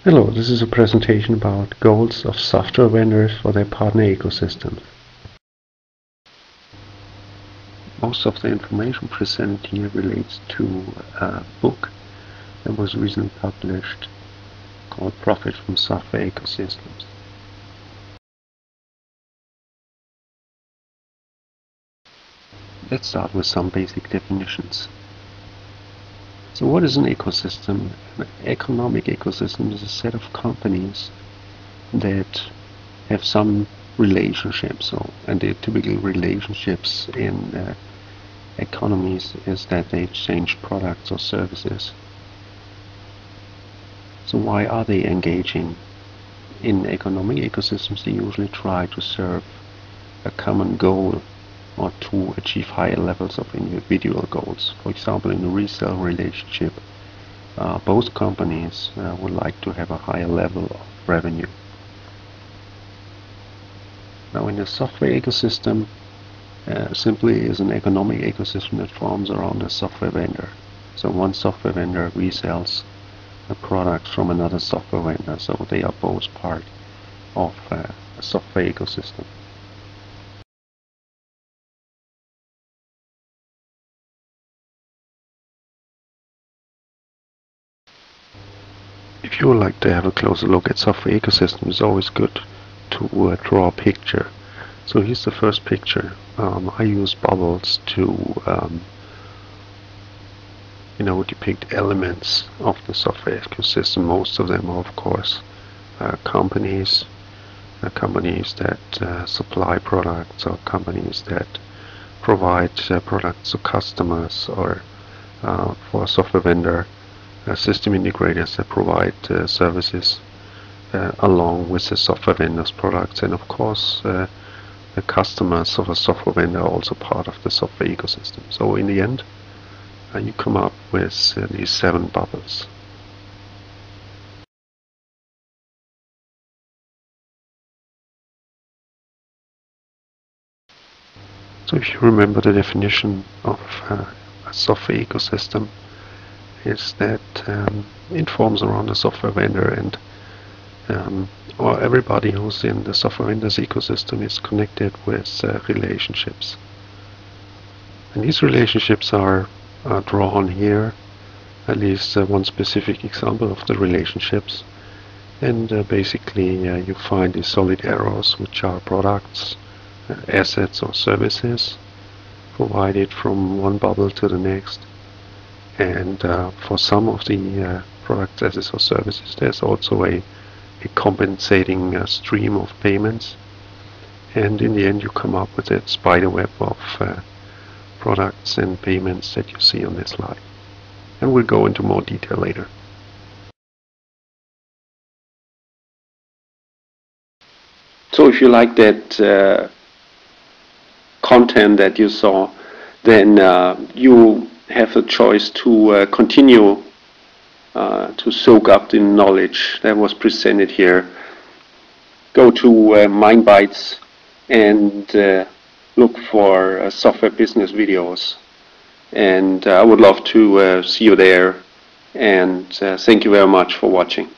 Hello, this is a presentation about goals of software vendors for their partner ecosystems. Most of the information presented here relates to a book that was recently published called Profit from Software Ecosystems. Let's start with some basic definitions. So what is an ecosystem? An economic ecosystem is a set of companies that have some relationships, and the typical relationships in economies is that they exchange products or services. So why are they engaging in economic ecosystems? They usually try to serve a common goal or to achieve higher levels of individual goals. For example, in a resale relationship, both companies would like to have a higher level of revenue. Now, in the software ecosystem, simply is an economic ecosystem that forms around a software vendor. So one software vendor resells a product from another software vendor, so they are both part of a software ecosystem. If you would like to have a closer look at software ecosystems, it's always good to draw a picture. So here's the first picture. I use bubbles to depict elements of the software ecosystem. Most of them are, of course, companies that supply products, or companies that provide products to customers, or for a software vendor, system integrators that provide services along with the software vendor's products, and of course the customers of a software vendor are also part of the software ecosystem. So in the end, you come up with these 7 bubbles. So if you remember, the definition of a software ecosystem is that it forms around a software vendor, and or everybody who's in the software vendor's ecosystem is connected with relationships. And these relationships are drawn here, at least one specific example of the relationships. And basically you find these solid arrows, which are products, assets or services provided from one bubble to the next. And for some of the products, assets or services, there's also a compensating stream of payments. And in the end you come up with that spider web of products and payments that you see on this slide. And we'll go into more detail later. So if you like that content that you saw, then you have the choice to continue to soak up the knowledge that was presented here. Go to MindBytes and look for software business videos, and I would love to see you there, and thank you very much for watching.